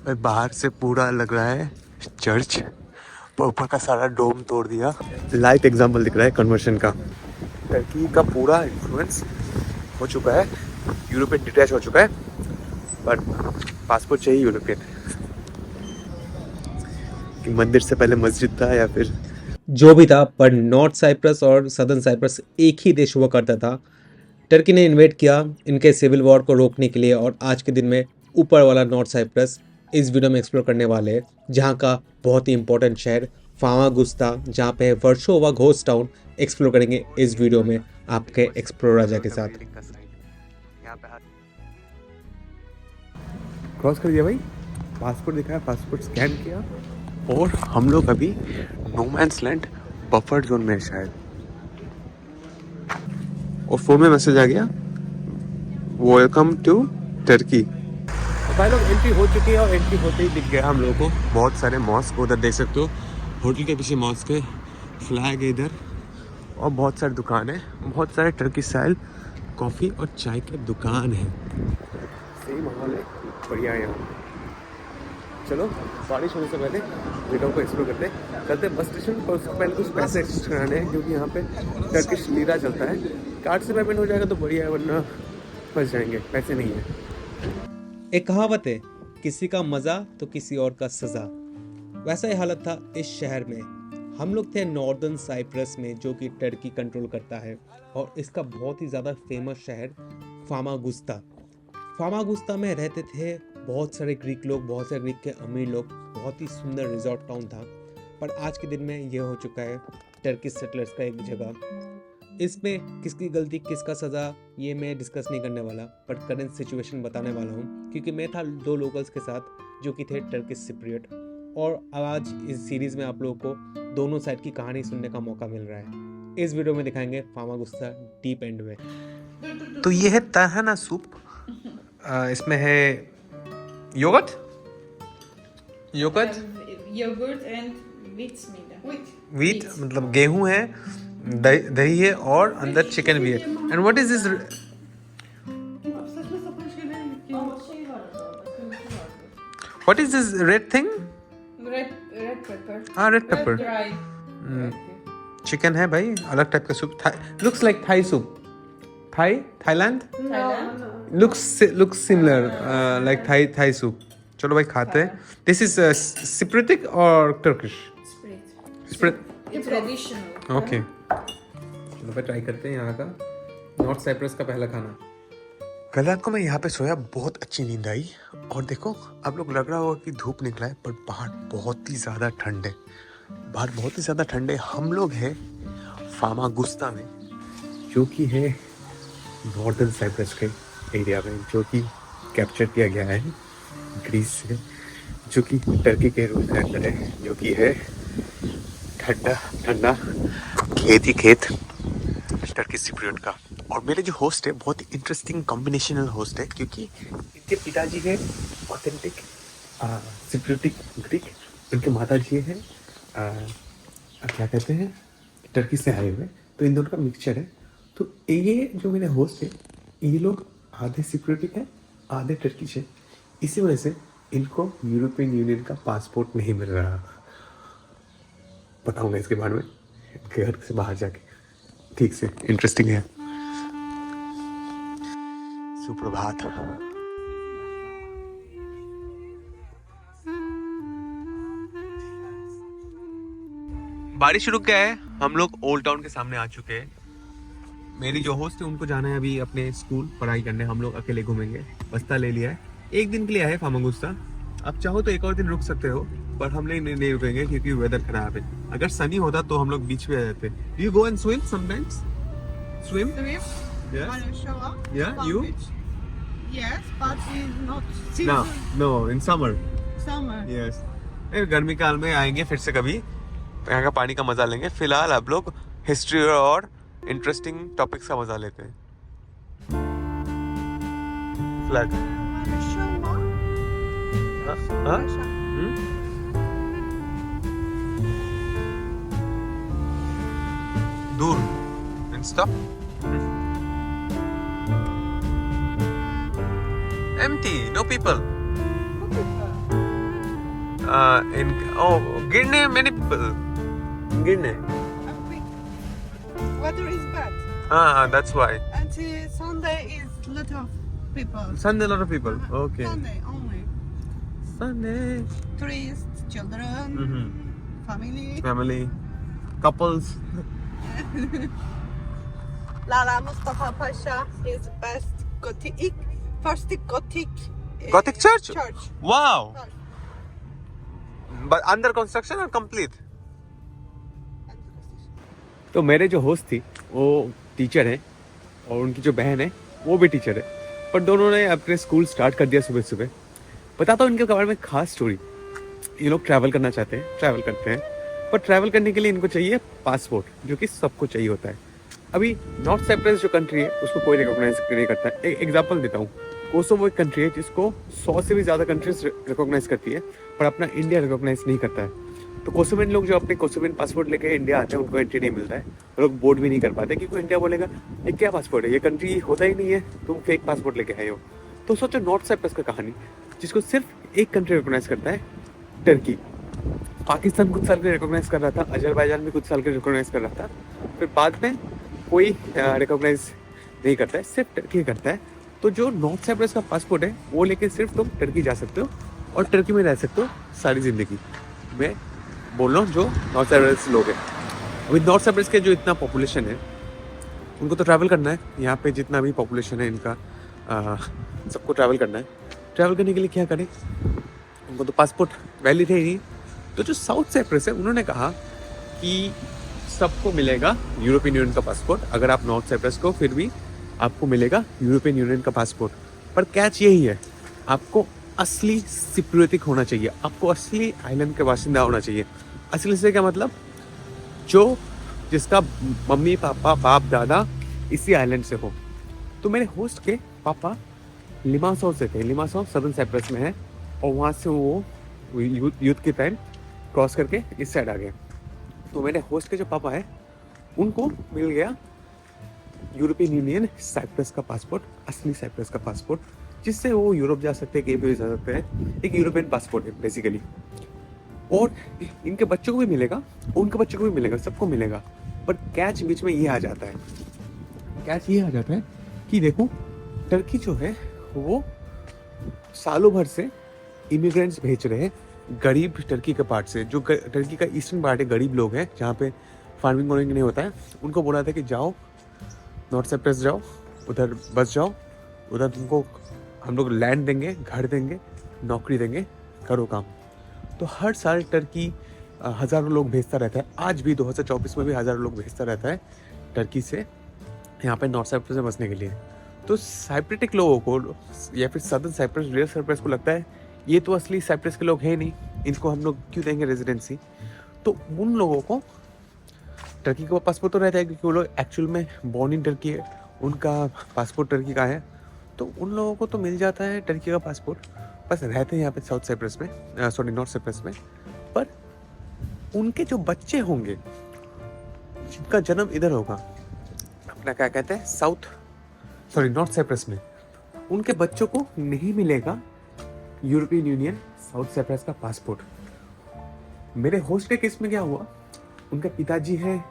भाई बाहर से पूरा लग रहा है चर्च, पर ऊपर का सारा डोम तोड़ दिया। लाइव एग्जाम्पल दिख रहा है कन्वर्शन का। टर्की का पूरा इन्फ्लुएंस हो चुका है, यूरोपियन डिटैच हो चुका है, पर पासपोर्ट चाहिए यूरोपियन। कि मंदिर से पहले मस्जिद था या फिर जो भी था, पर नॉर्थ साइप्रस और सदर्न साइप्रस एक ही देश हुआ करता था। टर्की ने इन्वेट किया इनके सिविल वॉर को रोकने के लिए, और आज के दिन में ऊपर वाला नॉर्थ साइप्रस इस वीडियो में एक्सप्लोर करने वाले हैं, जहाँ का बहुत ही इंपॉर्टेंट शहर फामागुस्ता, जहाँ पे वर्सोवा घोस्ट टाउन एक्सप्लोर करेंगे इस वीडियो में आपके एक्सप्लोर राजा के साथ। क्रॉस कर दिया भाई, पासपोर्ट दिखाया, पासपोर्ट स्कैन किया, और हम लोग अभी नोमैंस लैंड बफर जोन में है शायद। और फोन में मैसेज आ गया, वेलकम टू टर्की। भाई लोग एंट्री हो चुकी है, और एंट्री होते ही दिख गया हम लोगों को बहुत सारे मॉस्क, उधर देख सकते हो होटल के पीछे मॉस्क है, फ्लैग है इधर, और बहुत सारी दुकान है, बहुत सारे टर्की स्टाइल कॉफ़ी और चाय के दुकान है। सही माहौल है, बढ़िया है यहाँ। चलो बारिश होने से पहले जगह को एक्सप्लोर करते हैं, चलते हैं बस स्टेशन, पर उससे पहले कुछ पैसे एक्सचेंज कराने हैं, क्योंकि यहाँ पे टर्किश लीरा चलता है। कार्ड से पेमेंट हो जाएगा तो बढ़िया है, वरना फंस जाएंगे, पैसे नहीं है। एक कहावत है, किसी का मज़ा तो किसी और का सज़ा। वैसा ही हालत था इस शहर में। हम लोग थे नॉर्दर्न साइप्रस में, जो कि टर्की कंट्रोल करता है, और इसका बहुत ही ज़्यादा फेमस शहर फामागुस्ता। फामागुस्ता में रहते थे बहुत सारे ग्रीक लोग, बहुत सारे ग्रीक के अमीर लोग। बहुत ही सुंदर रिजॉर्ट टाउन था, पर आज के दिन में ये हो चुका है टर्किश सेटलर्स का एक जगह। इसमें किसकी गलती किसका सज़ा ये मैं डिस्कस नहीं करने वाला, बट करंट सिचुएशन बताने वाला हूँ, क्योंकि मैं था दो लोकल्स के साथ जो कि थे टर्किश सिप्रियट, और आज इस सीरीज़ में आप लोगों को दोनों साइड की कहानी सुनने का मौका मिल रहा है। इस वीडियो में दिखाएंगे फामागुस्ता डीप एंड में। तो ये है तहना सूप, इसमें है yogurt, yogurt Yogurt and wheat. Wheat मतलब गेहूं है, दही है, और अंदर चिकन भी है। And what is this, what is this red thing? Red pepper. हाँ, रेड पेपर। Dry. चिकन है भाई, अलग टाइप का soup, looks like Thai soup. Thailand Thailand. looks similar, like Thai soup. चलो भाई खाते हैं। This is Cypriot और Turkish? Cypriot. It's traditional. Okay. चलो भाई ट्राई करते हैं यहाँ का नॉर्थ साइप्रस का पहला खाना। कल रात को मैं यहाँ पे सोया, बहुत अच्छी नींद आई, और देखो आप लोग लग रहा होगा कि धूप निकला है, पर बाहर बहुत ही ज़्यादा ठंड है, बाहर बहुत ही ज़्यादा ठंड है। हम लोग हैं फामागुस्ता में, जो कि है नॉर्दर्न साइप्रस के एरिया में, जो कि कैप्चर किया गया है ग्रीस से, जो कि टर्की के रूल के अंदर है, जो कि है ठंडा ठंडा खेत ही खेत टर्की सिप्रियट का। और मेरे जो होस्ट है बहुत इंटरेस्टिंग कॉम्बिनेशनल होस्ट है, क्योंकि इनके पिताजी है ऑथेंटिक सिप्रियोटिक ग्रीक, उनके माता जी है क्या कहते हैं टर्की से आए हुए, तो इन दोनों का मिक्सचर है। तो ये जो मेरे होस्ट है, ये लोग आधे सिक्योरिटी है, आधे टर्किश है, इसी वजह से इनको यूरोपियन यूनियन का पासपोर्ट नहीं मिल रहा। बताऊंगा इसके बारे में घर से बाहर जाके, ठीक से इंटरेस्टिंग है। सुप्रभात। बारिश रुक गया है, हम लोग ओल्ड टाउन के सामने आ चुके हैं। मेरी जो होस्ट है उनको जाना है अभी अपने स्कूल पढ़ाई करने, हम लोग अकेले घूमेंगे। बस्ता ले लिया है, एक दिन के लिए है फामागुस्ता। आप चाहो तो एक और दिन रुक सकते हो, पर हम लोग नहीं रुकेंगे क्योंकि वेदर खराब है। अगर सनी होता तो हम लोग बीच पे आ जाते। You go and swim sometimes? Swim? Yes. On a shower? Yeah, Palm you? Beach. Yes, but it's not No, season. no, in summer. Summer. Yes. गर्मी काल में आएंगे फिर से कभी, यहाँ का पानी का मजा लेंगे। फिलहाल आप लोग हिस्ट्री और इंटरेस्टिंग टॉपिक्स का मजा लेते हैं। Flag On a shower? हाँ? On a shower. दूर and stop. Empty, no people. in oh गिरने many people गिरने Weather is bad. that's why Until Sunday is lot of people. Sunday a lot of people okay Sunday only. Sunday Tourists, children, family. family couples Lala Mustafa Pasha is best Gothic, first Gothic. Gothic church? Church. wow but under construction or complete तो मेरे जो host थी वो teacher है और उनकी जो बहन है वो भी टीचर है पर दोनों ने अपने स्कूल स्टार्ट कर दिया सुबह सुबह बताता हूँ इनके बारे में खास स्टोरी ये लोग ट्रैवल करना चाहते हैं ट्रैवल करते हैं पर ट्रैवल करने के लिए इनको चाहिए पासपोर्ट जो कि सबको चाहिए होता है अभी नॉर्थ साइप्रस जो कंट्री है उसको कोई रिकॉग्नाइज नहीं करता है एक एग्जाम्पल देता हूँ कोसोवो एक कंट्री है जिसको 100 से भी ज़्यादा कंट्रीज रिकॉग्नाइज करती है पर अपना इंडिया रिकॉग्नाइज नहीं करता है तो कोसोवियन लोग जो अपने कोसोवियन पासपोर्ट लेके इंडिया आते हैं उनको एंट्री नहीं मिलता है वो लोग बोर्ड भी नहीं कर पाते क्योंकि इंडिया बोलेगा ये क्या पासपोर्ट है ये कंट्री होता ही नहीं है तुम फेक पासपोर्ट लेके आए हो तो सोचो नॉर्थ साइप्रस का कहानी जिसको सिर्फ एक कंट्री रिकॉग्नाइज करता है टर्की पाकिस्तान कुछ साल के रिकॉग्नाइज कर रहा था अजरबैजान भी कुछ साल के रिकॉग्नाइज कर रहा था फिर बाद में कोई रिकॉग्नाइज नहीं करता है सिर्फ टर्की करता है तो जो नॉर्थ साइप्रस का पासपोर्ट है वो लेके सिर्फ तुम टर्की जा सकते हो और टर्की में रह सकते हो सारी ज़िंदगी मैं बोल रहा हूँ जो नॉर्थ साइप्रस लोग हैं अभी नॉर्थ साइप्रस के जो इतना पॉपुलेशन है उनको तो ट्रैवल करना है यहाँ पे जितना भी पॉपुलेशन है इनका सबको ट्रैवल करना है ट्रैवल करने के लिए क्या करें उनको तो पासपोर्ट वैलिड है ही नहीं तो जो साउथ साइप्रस है उन्होंने कहा कि सबको मिलेगा यूरोपियन यूनियन का पासपोर्ट अगर आप नॉर्थ साइप्रस को फिर भी आपको मिलेगा यूरोपियन यूनियन का पासपोर्ट पर कैच यही है आपको असली सिप्रियोटिक होना चाहिए आपको असली आइलैंड के बासिंदा होना चाहिए असली से क्या मतलब जो जिसका मम्मी पापा बाप दादा इसी आइलैंड से हो तो मेरे होस्ट के पापा लिमासों से थे लिमासों सदर्न साइप्रस में है और वहाँ से वो यूथ के टाइम क्रॉस करके इस साइड आ गए तो मेरे होस्ट के जो पापा है उनको मिल गया यूरोपियन यूनियन साइप्रस का पासपोर्ट असली साइप्रस का पासपोर्ट जिससे वो यूरोप जा सकते हैं कहीं भी जा सकते हैं एक यूरोपियन पासपोर्ट है बेसिकली और इनके बच्चों को भी मिलेगा उनके बच्चों को भी मिलेगा सबको मिलेगा पर कैच बीच में ये आ जाता है कैच ये आ जाता है कि देखो टर्की जो है वो सालों भर से इमिग्रेंट्स भेज रहे हैं गरीब टर्की के पार्ट से जो टर्की का ईस्टर्न पार्ट है गरीब लोग हैं जहाँ पे फार्मिंग वार्मिंग नहीं होता है उनको बोला था कि जाओ नॉर्थ साइप्रस जाओ उधर बस जाओ उधर तुमको हम लोग लैंड देंगे घर देंगे नौकरी देंगे करो काम तो हर साल टर्की हज़ारों लोग भेजता रहता है आज भी 2024 में भी हज़ारों लोग भेजता रहता है टर्की से यहाँ पे नॉर्थ साइप्रस में बसने के लिए तो साइप्रेटिक लोगों को या फिर सदर्न साइप्रस रियल साइप्रस को लगता है ये तो असली साइप्रस के लोग हैं नहीं इनको हम लोग क्यों देंगे रेजिडेंसी तो उन लोगों को टर्की का पासपोर्ट तो रहता है क्योंकि वो लोग एक्चुअल में बॉर्न इन टर्की है उनका पासपोर्ट टर्की का है तो उन लोगों को तो मिल जाता है टर्की का पासपोर्ट बस रहते हैं यहाँ पे साउथ साइप्रस में सॉरी नॉर्थ साइप्रस में पर उनके जो बच्चे होंगे जिनका जन्म इधर होगा अपना क्या कहते हैं नॉर्थ साइप्रस में उनके बच्चों को नहीं मिलेगा यूरोपियन यूनियन साउथ साइप्रस का पासपोर्ट मेरे होस्ट के केस में क्या हुआ उनके पिताजी हैं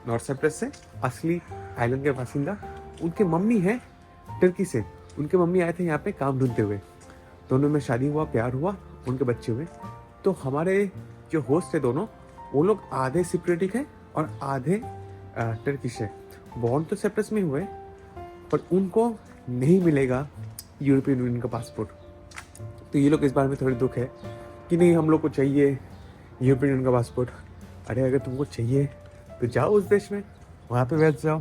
नॉर्थ साइप्रस से असली आइलैंड के बासिंदा उनके मम्मी है टर्की से उनके मम्मी आए थे यहाँ पे काम ढूंढते हुए दोनों में शादी हुआ प्यार हुआ उनके बच्चे हुए तो हमारे जो होस्ट थे दोनों वो लोग आधे सिप्रियोटिक है और आधे टर्किश है बॉर्न तो साइप्रस में हुए पर उनको नहीं मिलेगा यूरोपियन यूनियन का पासपोर्ट तो ये लोग इस बारे में थोड़ी दुख है कि नहीं हम लोग को चाहिए यूरोपियन यूनियन का पासपोर्ट अरे अगर तुमको चाहिए तो जाओ उस देश में वहाँ पे बैठ जाओ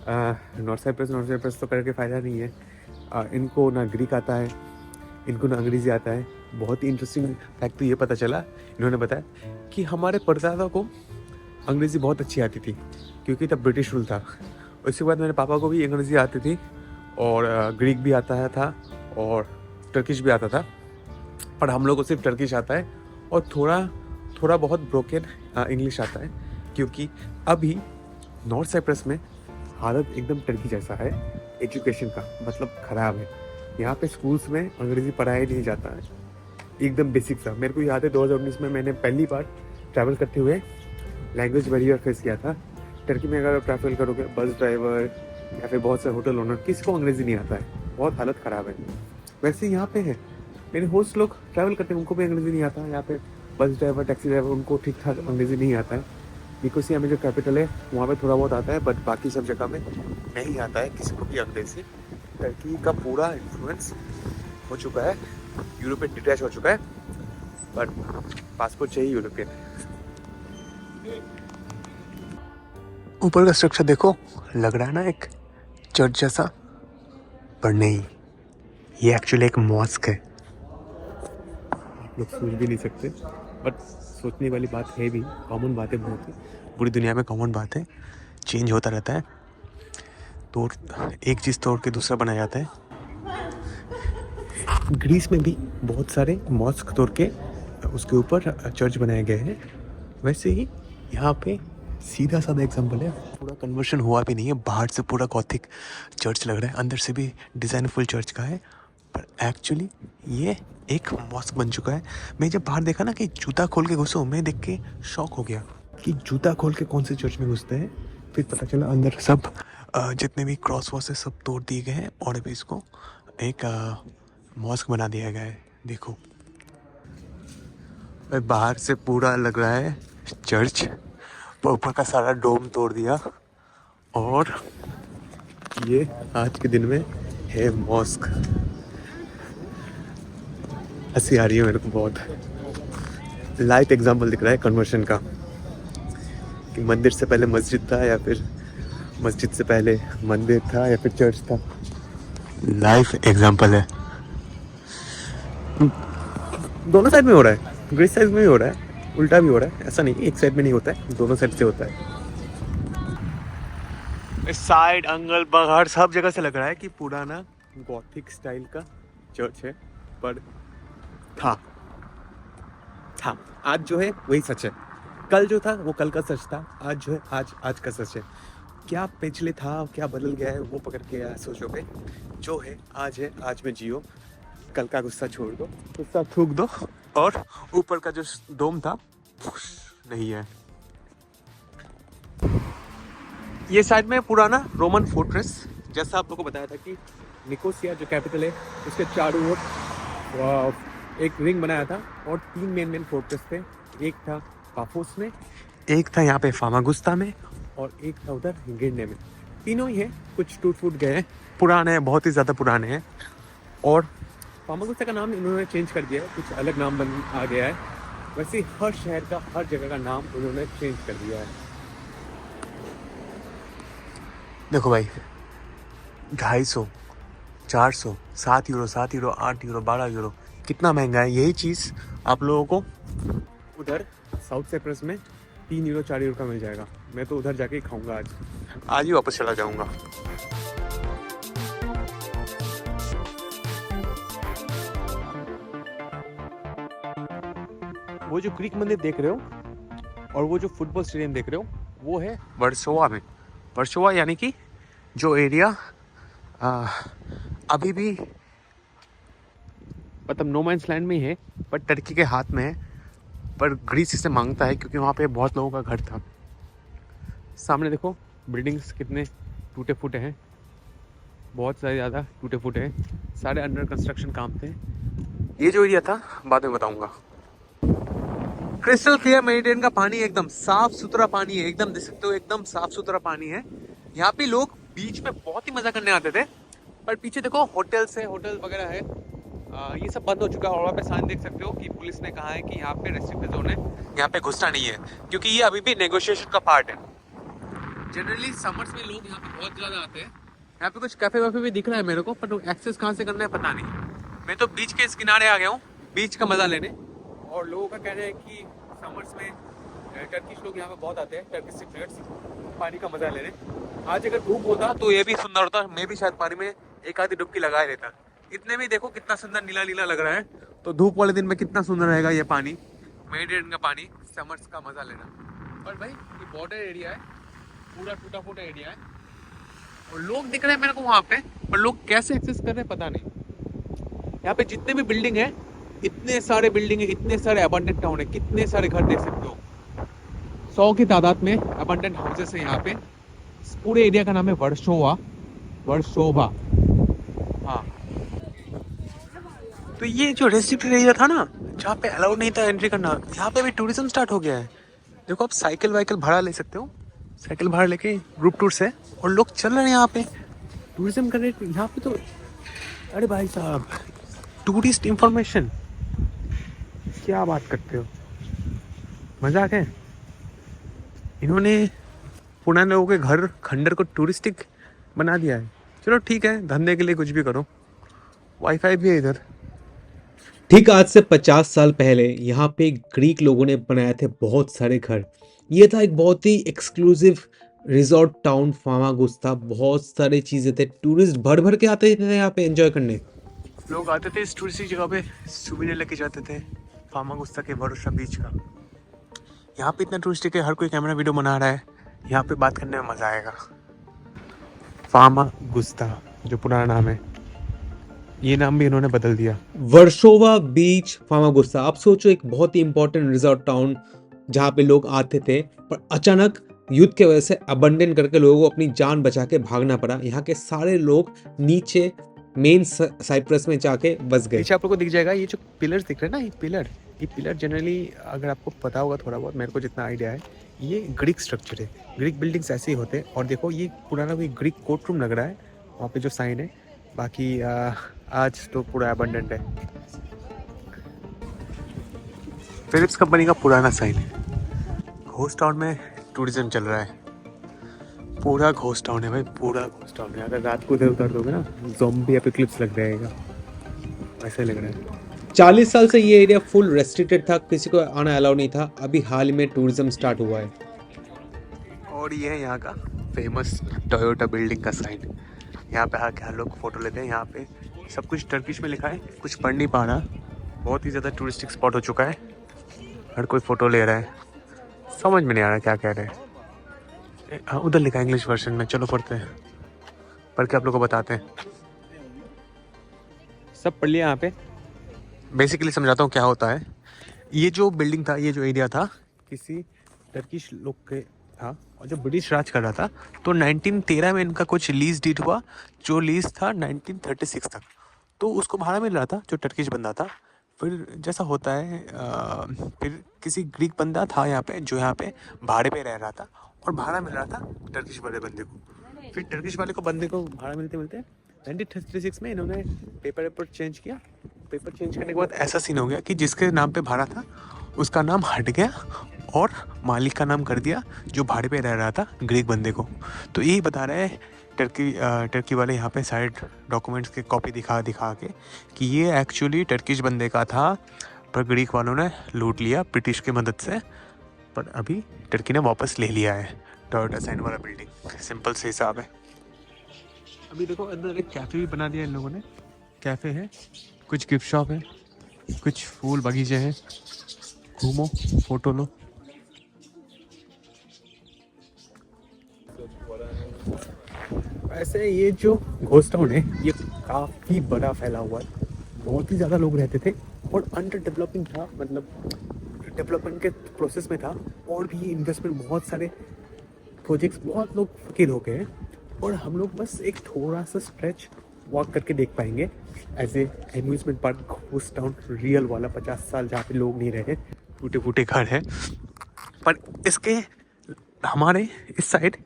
नॉर्थ साइप्रस तो करके फ़ायदा नहीं है इनको ना ग्रीक आता है इनको ना अंग्रेज़ी आता है बहुत ही इंटरेस्टिंग फैक्ट तो ये पता चला इन्होंने बताया कि हमारे परदादा को अंग्रेज़ी बहुत अच्छी आती थी क्योंकि तब ब्रिटिश रूल था उसके बाद मेरे पापा को भी अंग्रेज़ी आती थी और ग्रीक भी आता था और टर्किश भी आता था पर हम लोग को सिर्फ टर्किश आता है और थोड़ा बहुत ब्रोकन इंग्लिश आता है क्योंकि अभी नॉर्थ साइप्रस में हालत एकदम टर्की जैसा है एजुकेशन का मतलब ख़राब है यहाँ पे स्कूल्स में अंग्रेज़ी पढ़ाया नहीं जाता है एकदम बेसिक सा। मेरे को याद है 2019 में मैंने पहली बार ट्रैवल करते हुए लैंग्वेज बैरियर फेस किया था। टर्की में अगर आप ट्रैवल करोगे, बस ड्राइवर या फिर बहुत से होटल ओनर, किसी को अंग्रेज़ी नहीं आता है, बहुत हालत ख़राब है। वैसे यहाँ पे है, मेरे होस्ट लोग ट्रैवल करते हैं, उनको भी अंग्रेज़ी नहीं आता। यहाँ पे बस ड्राइवर, टैक्सी ड्राइवर, उनको ठीक ठाक अंग्रेज़ी नहीं आता है। निकोसिया में जो कैपिटल है वहाँ पे थोड़ा बहुत आता है, बट बाकी सब जगह में नहीं आता है किसी को भी अंग्रेज़ी। टर्की का पूरा इन्फ्लुएंस हो चुका है, यूरोपियन डिटैच हो चुका है, बट पासपोर्ट चाहिए यूरोपियन। ऊपर का स्ट्रक्चर देखो, लग रहा है ना एक चर्च जैसा, पर नहीं, ये एक्चुअली एक मॉस्क है। आप लोग सोच भी नहीं सकते, बट सोचने वाली बात है भी, कॉमन बात है, बहुत ही पूरी दुनिया में कॉमन बात है, चेंज होता रहता है। तो एक चीज़ तोड़ के दूसरा बनाया जाता है। ग्रीस में भी बहुत सारे मॉस्क तोड़ के उसके ऊपर चर्च बनाए गए हैं। वैसे ही यहाँ पे सीधा साधा एग्जांपल है, पूरा कन्वर्शन हुआ भी नहीं है। बाहर से पूरा गॉथिक चर्च लग रहा है, अंदर से भी डिज़ाइन फुल चर्च का है, पर एक्चुअली ये एक मॉस्क बन चुका है। मैं जब बाहर देखा ना कि जूता खोल के घुसो, मैं देख के शॉक हो गया कि जूता खोल के कौन से चर्च में घुसते हैं। फिर पता चला अंदर सब जितने भी क्रॉस वॉस है सब तोड़ दिए गए हैं और अभी इसको एक मॉस्क बना दिया गया है। देखो बाहर से पूरा लग रहा है चर्च, ऊपर का सारा डोम तोड़ दिया और ये आज के दिन में है मॉस्क। हंसी आ रही है मेरे को बहुत। लाइव एग्जांपल दिख रहा है कन्वर्शन का, कि मंदिर से पहले मस्जिद था या फिर मस्जिद से पहले मंदिर था या फिर चर्च था। लाइव एग्जांपल है, दोनों साइड में हो रहा है, ग्रीस साइड में भी हो रहा है, उल्टा भी हो रहा है। ऐसा नहीं एक साइड में नहीं होता है, दोनों साइड से होता है। इस साइड अंगल बगल सब जगह से लग रहा है कि पुराना गॉथिक स्टाइल का चर्च है, पर था आज जो है वही सच है। कल जो था वो कल का सच था, आज जो है आज का सच है। क्या पिछले था, क्या बदल गया है वो पकड़ के सोचोगे। जो है आज में जियो, कल का गुस्सा छोड़ दो, गुस्सा थूक दो, और ऊपर का जो डोम था नहीं है। ये साइड में पुराना रोमन फोर्ट्रेस, जैसा आप लोगों को बताया था कि निकोसिया जो कैपिटल है उसके चारों ओर एक रिंग बनाया था और 3 मेन फोर्ट्रेस थे। एक था पाफोस में, एक था यहाँ पे फामागुस्ता में, और एक था उधर गिरने में। तीनों ही है, कुछ टूट फूट गए हैं, पुराने हैं, बहुत ही ज़्यादा पुराने हैं। और फामागुस्ता का नाम इन्होंने चेंज कर दिया है, कुछ अलग नाम बन आ गया है। वैसे हर शहर का, हर जगह का नाम उन्होंने चेंज कर दिया है। देखो भाई, 250, 400, 7 यूरो, 8 यूरो, 12 यूरो, कितना महंगा है। यही चीज़ आप लोगों को उधर साउथ साइप्रस में 3 यूरो 4 यूरो का मिल जाएगा। मैं तो उधर जाके ही खाऊंगा, आज ही वापस चला जाऊंगा। वो जो ग्रीक मंदिर देख रहे हो और वो जो फुटबॉल स्टेडियम देख रहे हो, वो है वर्सोवा में। वर्सोवा यानी कि जो एरिया अभी भी मतलब नो मैंस लैंड में ही है, पर टर्की के हाथ में है, पर ग्रीस इसे मांगता है क्योंकि वहाँ पे बहुत लोगों का घर था। सामने देखो बिल्डिंग्स कितने टूटे फूटे हैं, बहुत सारे ज़्यादा टूटे फूटे हैं, सारे अंडर कंस्ट्रक्शन काम थे। ये जो एरिया था बाद में बताऊंगा। क्रिस्टल क्लियर मेडिटेरेनियन का पानी, एकदम साफ सुथरा पानी है, एकदम देख सकते हो, एकदम साफ सुथरा पानी है। यहाँ पे लोग बीच में बहुत ही मजा करने आते थे, पर पीछे देखो होटल्स है, होटल वगैरह है, ये सब बंद हो चुका है। और वहाँ पे साइन देख सकते हो कि पुलिस ने कहा है कि यहाँ पे रेस्ट्रिक्टेड जोन है, यहाँ पे घुसना नहीं है, क्योंकि ये अभी भी नेगोशिएशन का पार्ट है। जनरली समर्स में लोग यहाँ पे बहुत ज़्यादा आते हैं। यहाँ पे कुछ कैफे वैफे भी दिख रहा है मेरे को, पर एक्सेस कहाँ से करना है पता नहीं। मैं तो बीच के इस किनारे आ गया हूँ बीच का मज़ा लेने, और लोगों का कहना है कि समर्स में टर्किश लोग यहाँ पे बहुत आते हैं, टर्किश सिटीजन्स, पानी का मज़ा लेने। आज अगर धूप होता तो ये भी सुंदर होता, मैं भी शायद पानी में एक आधी डुबकी लगा ही लेता। इतने में देखो कितना सुंदर नीला नीला लग रहा है, तो धूप वाले दिन में कितना सुंदर रहेगा ये पानी, मेडिटेरेनियन का पानी, समर्स का मज़ा लेना। और भाई ये बॉर्डर एरिया है, पूरा टूटा फूटा एरिया है, और लोग दिख रहे हैं मेरे को वहाँ पे, पर लोग कैसे एक्सेस कर रहे हैं पता नहीं। यहाँ पे जितने भी बिल्डिंग है इतने सारे बिल्डिंग है, इतने सारे अबंडेंट टाउन है, कितने सारे घर देख सकते हो। 100 की तादाद में अबंडेंट हाउसेस है यहाँ पे। इस पूरे एरिया का नाम है वर्सोवा। हाँ, तो ये जो रेस्ट्रिक्टेड एरिया था ना, जहाँ पे अलाउड नहीं था एंट्री करना, यहाँ पे भी टूरिज्म स्टार्ट हो गया है। देखो, आप साइकिल वाइकिल भाड़ा ले सकते हो, साइकिल भाड़ा लेके ग्रुप टूर से, और लोग चल रहे हैं यहाँ पे, टूरिज्म कर रहे हैं यहाँ पे। तो अरे भाई साहब, टूरिस्ट इंफॉर्मेशन, क्या बात करते हो, मजाक है। इन्होंने पुराने लोगों के घर खंडर को टूरिस्टिक बना दिया है। चलो ठीक है, धंधे के लिए कुछ भी करो, वाईफाई भी है इधर। ठीक आज से 50 साल पहले यहाँ पे ग्रीक लोगों ने बनाए थे बहुत सारे घर। ये था एक बहुत ही एक्सक्लूसिव रिजॉर्ट टाउन फामागुस्ता। बहुत सारी चीज़ें थे, टूरिस्ट भर भर के आते थे यहाँ पे एंजॉय करने। लोग आते थे इस टूरिस्टिक जगह पे, सुविनेर लेके जाते थे फामागुस्ता के वर्षा बीच का। यहाँ पे इतना टूरिस्टिक है, हर कोई कैमरा वीडियो बना रहा है, यहाँ पे बात करने में मज़ा आएगा। फामागुस्ता जो पुराना नाम है, ये नाम भी इन्होंने बदल दिया, वर्सोवा बीच फामागुस्ता। आप सोचो, एक बहुत ही इंपॉर्टेंट रिजॉर्ट टाउन जहाँ पे लोग आते थे, पर अचानक युद्ध के वजह से अबंडन करके लोगों को अपनी जान बचा के भागना पड़ा। यहाँ के सारे लोग नीचे मेन साइप्रस में जाके बस गए। पीछे आप लोगों को दिख जाएगा ये जो पिलर्स दिख रहे हैं ना, ये पिलर जनरली, अगर आपको पता होगा थोड़ा बहुत, मेरे को जितना आइडिया है, ये ग्रीक स्ट्रक्चर है। ग्रीक बिल्डिंग्स ऐसे ही होते हैं। और देखो, ये पुराना कोई ग्रीक कोर्ट रूम लग रहा है, वहाँ पे जो साइन है। बाकी आज तो पूरा अबंडेंट है। फिलिप्स कंपनी का पुराना साइन है। घोस्ट टाउन में टूरिज्म चल रहा है, पूरा घोस्ट टाउन है भाई, पूरा घोस्ट टाउन है। अगर रात को इधर उतर दोगे ना, ज़ॉम्बी एपोकलिप्स लग जाएगा, ऐसे लग रहा है। 40 साल से ये एरिया फुल रेस्ट्रिक्टेड था, किसी को आना अलाउ नहीं था। अभी हाल में टूरिज्म स्टार्ट हुआ है। और ये है यहाँ का फेमस टोयोटा बिल्डिंग का साइन। यहाँ पे आके हर लोग फोटो लेते हैं। यहाँ पे सब कुछ टर्किश में लिखा है, कुछ पढ़ नहीं पा रहा। बहुत ही ज़्यादा टूरिस्टिक स्पॉट हो चुका है, हर कोई फ़ोटो ले रहा है, समझ में नहीं आ रहा क्या कह रहे हैं। हाँ, उधर लिखा है इंग्लिश वर्जन में, चलो पढ़ते हैं, पढ़ के आप लोग को बताते हैं। सब पढ़ लिया यहाँ पे। बेसिकली समझाता हूँ क्या होता है। ये जो बिल्डिंग था, ये जो एरिया था, किसी टर्किश लोग के था, और जब ब्रिटिश राज कर रहा था तो 1913 में इनका कुछ लीज डीड हुआ, जो लीज था 1936 तक। तो उसको भाड़ा मिल रहा था, जो टर्किश बंदा था। फिर जैसा होता है, फिर किसी ग्रीक बंदा था यहाँ पे, जो यहाँ पे भाड़े पे रह रहा था, और भाड़ा मिल रहा था टर्किश वाले बंदे को। फिर टर्किश वाले को बंदे को भाड़ा मिलते मिलते 1936 में इन्होंने पेपर चेंज किया। पेपर चेंज करने के बाद ऐसा सीन हो गया कि जिसके नाम पे भाड़ा था उसका नाम हट गया, और मालिक का नाम कर दिया जो भाड़े पे रह रहा था ग्रीक बंदे को। तो यही बता रहे हैं टर्की वाले यहाँ पे साइड डॉक्यूमेंट्स के कॉपी दिखा के कि ये एक्चुअली टर्किश बंदे का था, पर ग्रीक वालों ने लूट लिया ब्रिटिश की मदद से। पर अभी टर्की ने वापस ले लिया है टोयोटा साइन वाला बिल्डिंग। सिंपल से हिसाब है। अभी देखो, अंदर एक कैफ़े भी बना दिया इन लोगों ने। कैफ़े है, कुछ गिफ्ट शॉप है, कुछ फूल बगीचे हैं, घूमो, फोटो लो। वैसे ये जो घोस्ट टाउन है, ये काफ़ी बड़ा फैला हुआ है, बहुत ही ज़्यादा लोग रहते थे, और अंडर डेवलपिंग था, मतलब डेवलपमेंट के प्रोसेस में था। और भी इन्वेस्टमेंट, बहुत सारे प्रोजेक्ट्स, बहुत लोग फकीर हो गए हैं। और हम लोग बस एक थोड़ा सा स्ट्रेच वॉक करके देख पाएंगे as a amusement park ghost town real वाला, 50 साल जहाँ पे लोग नहीं रहे, टूटे फूटे घर है। पर इसके हमारे इस साइड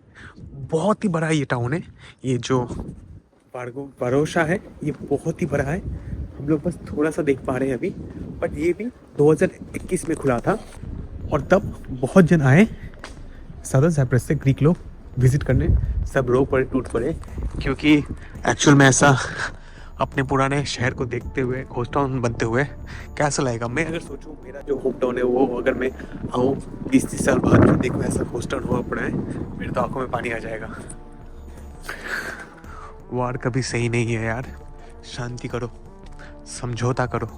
बहुत ही बड़ा ये टाउन है। ये जो वरोशा है, ये बहुत ही बड़ा है। हम लोग बस थोड़ा सा देख पा रहे हैं अभी, बट ये भी 2021 में खुला था, और तब बहुत जन आए सदर्न साइप्रस से, ग्रीक लोग विजिट करने। सब रो पड़े, टूट पड़े, क्योंकि एक्चुअल में ऐसा अपने पुराने शहर को देखते हुए, घोस्ट टाउन बनते हुए कैसा लगेगा। मैं अगर सोचूं, मेरा जो होम टाउन है वो अगर मैं आऊँ 20-30 साल बाद में देखूँ ऐसा घोस्ट टाउन हुआ पड़ा है, मेरे तो आंखों में पानी आ जाएगा। वार कभी सही नहीं है यार, शांति करो, समझौता करो।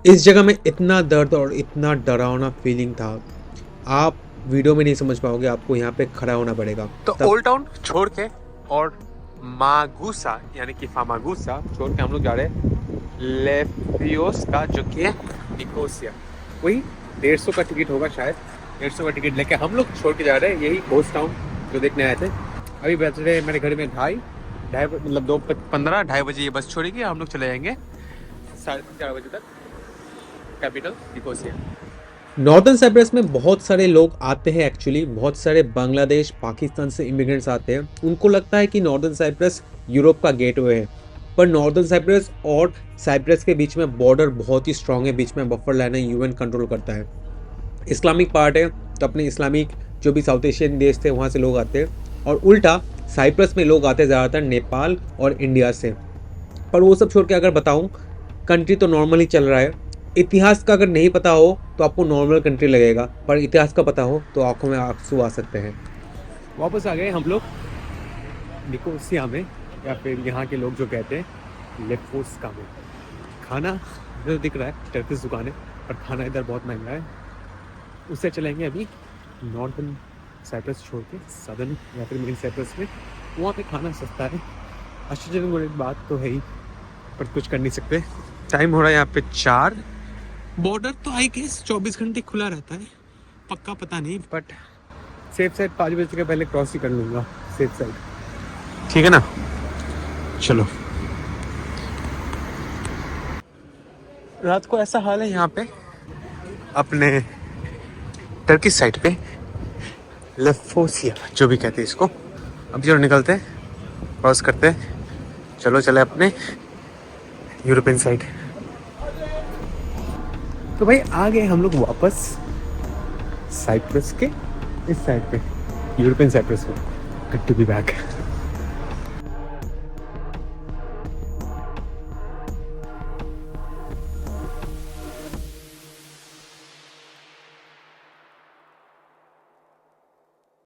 इस जगह में इतना दर्द और इतना डरावना फीलिंग था, आप वीडियो में नहीं समझ पाओगे, आपको यहाँ पे खड़ा होना पड़ेगा। तो ओल्ड टाउन छोड़ के और मागुसा यानी कि फामागुसा छोड़ के हम लोग जा रहे हैं लेफियोस का, जो कि है निकोसिया। वही 150 का टिकट होगा शायद। 150 का टिकट लेके हम लोग छोड़ के जा रहे हैं यही घोस्ट टाउन जो देखने आए थे। अभी बज रहे मेरे घर में ढाई मतलब 2:15 2:30 बजे ये बस छोड़ेगी, हम लोग चले जाएंगे 3:30 बजे तक कैपिटल निकोसिया। नॉर्दर्न साइप्रस में बहुत सारे लोग आते हैं। एक्चुअली बहुत सारे बांग्लादेश, पाकिस्तान से इमिग्रेंट्स आते हैं। उनको लगता है कि नॉर्दर्न साइप्रस यूरोप का गेटवे है, पर नॉर्दर्न साइप्रस और साइप्रस के बीच में बॉर्डर बहुत ही स्ट्रांग है। बीच में बफर लाइन है, यूएन कंट्रोल करता है। इस्लामिक पार्ट है, तो अपने इस्लामिक जो भी साउथ एशियन देश थे वहाँ से लोग आते हैं। और उल्टा साइप्रस में लोग आते हैं ज़्यादातर नेपाल और इंडिया से। पर वो सब छोड़ के अगर बताऊँ, कंट्री तो नॉर्मली चल रहा है। इतिहास का अगर नहीं पता हो तो आपको नॉर्मल कंट्री लगेगा, पर इतिहास का पता हो तो आंखों में आंसू आ सकते हैं। वापस आ गए हम लोग निकोसिया में, या फिर यहाँ के लोग जो कहते हैं लेफोस्का में। खाना इधर दिख रहा है, टर्किश दुकान है, पर खाना इधर बहुत महंगा है। उससे चलेंगे अभी नॉर्दर्न साइप्रस छोड़ के सदर्न या फिर मेन साइप्रस में। वहाँ पे खाना सस्ता है। आश्चर्यजनक बात तो है ही, पर कुछ कर नहीं सकते। टाइम हो रहा है यहाँ पे 4। बॉर्डर तो आई गेस 24 घंटे खुला रहता है, पक्का पता नहीं, बट सेफ साइड 5 बजे के पहले क्रॉस ही कर लूँगा, सेफ साइड। ठीक है ना, चलो। रात को ऐसा हाल है यहाँ पे अपने टर्की साइड पे, लेफोसिया जो भी कहते हैं इसको। अब जो निकलते हैं, क्रॉस करते हैं, चलो चले अपने यूरोपियन साइड। तो भाई आ गए हम लोग वापस साइप्रस के इस साइड पे, यूरोपियन साइप्रस में। Good to be back.